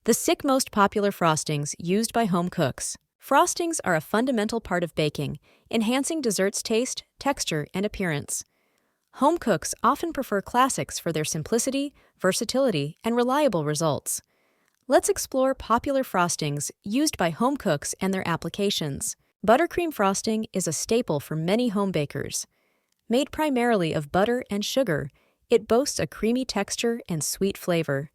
The 6 most popular frostings used by home cooks. Frostings are a fundamental part of baking, enhancing desserts' taste, texture, and appearance. Home cooks often prefer classics for their simplicity, versatility, and reliable results. Let's explore popular frostings used by home cooks and their applications. Buttercream frosting is a staple for many home bakers. Made primarily of butter and sugar, it boasts a creamy texture and sweet flavor.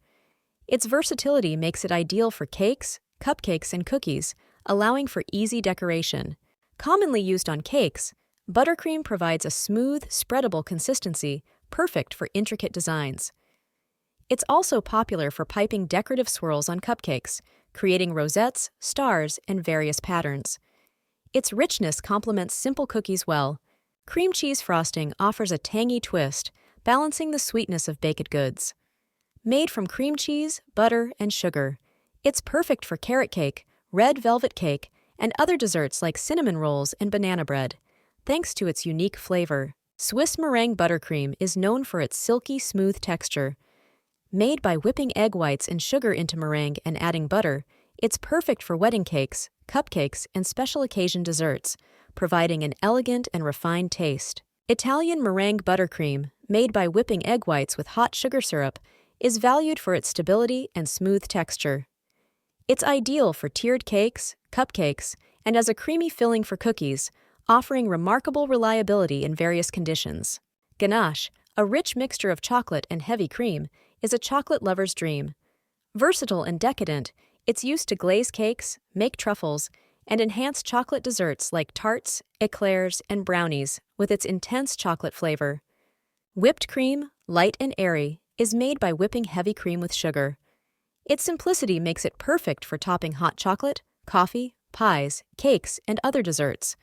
Its versatility makes it ideal for cakes, cupcakes, and cookies, allowing for easy decoration. Commonly used on cakes, buttercream provides a smooth, spreadable consistency, perfect for intricate designs. It's also popular for piping decorative swirls on cupcakes, creating rosettes, stars, and various patterns. Its richness complements simple cookies well. Cream cheese frosting offers a tangy twist, balancing the sweetness of baked goods. Made from cream cheese, butter, and sugar, it's perfect for carrot cake, red velvet cake, and other desserts like cinnamon rolls and banana bread, thanks to its unique flavor. Swiss meringue buttercream is known for its silky, smooth texture. Made by whipping egg whites and sugar into meringue and adding butter, it's perfect for wedding cakes, cupcakes, and special occasion desserts, providing an elegant and refined taste. Italian meringue buttercream, made by whipping egg whites with hot sugar syrup, is valued for its stability and smooth texture. It's ideal for tiered cakes, cupcakes, and as a creamy filling for cookies, offering remarkable reliability in various conditions. Ganache, a rich mixture of chocolate and heavy cream, is a chocolate lover's dream. Versatile and decadent, it's used to glaze cakes, make truffles, and enhance chocolate desserts like tarts, eclairs, and brownies with its intense chocolate flavor. Whipped cream, light and airy, is made by whipping heavy cream with sugar. Its simplicity makes it perfect for topping hot chocolate, coffee, pies, cakes, and other desserts,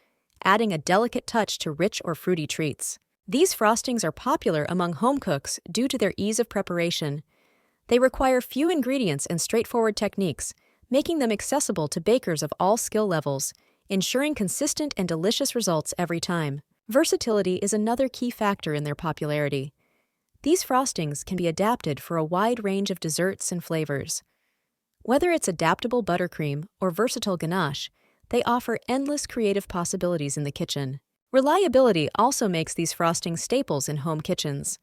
adding a delicate touch to rich or fruity treats. These frostings are popular among home cooks due to their ease of preparation. They require few ingredients and straightforward techniques, making them accessible to bakers of all skill levels, ensuring consistent and delicious results every time. Versatility is another key factor in their popularity. These frostings can be adapted for a wide range of desserts and flavors. Whether it's adaptable buttercream or versatile ganache, they offer endless creative possibilities in the kitchen. Reliability also makes these frostings staples in home kitchens.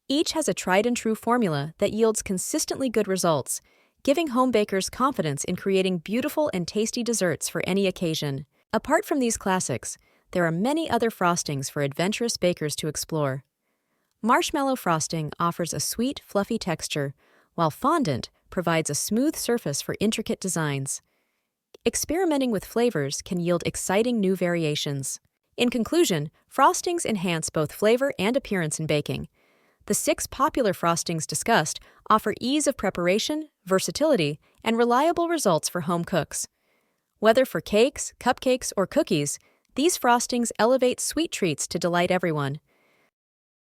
Each has a tried-and-true formula that yields consistently good results, giving home bakers confidence in creating beautiful and tasty desserts for any occasion. Apart from these classics, there are many other frostings for adventurous bakers to explore. Marshmallow frosting offers a sweet, fluffy texture, while fondant provides a smooth surface for intricate designs. Experimenting with flavors can yield exciting new variations. In conclusion, frostings enhance both flavor and appearance in baking. The 6 popular frostings discussed offer ease of preparation, versatility, and reliable results for home cooks. Whether for cakes, cupcakes, or cookies, these frostings elevate sweet treats to delight everyone.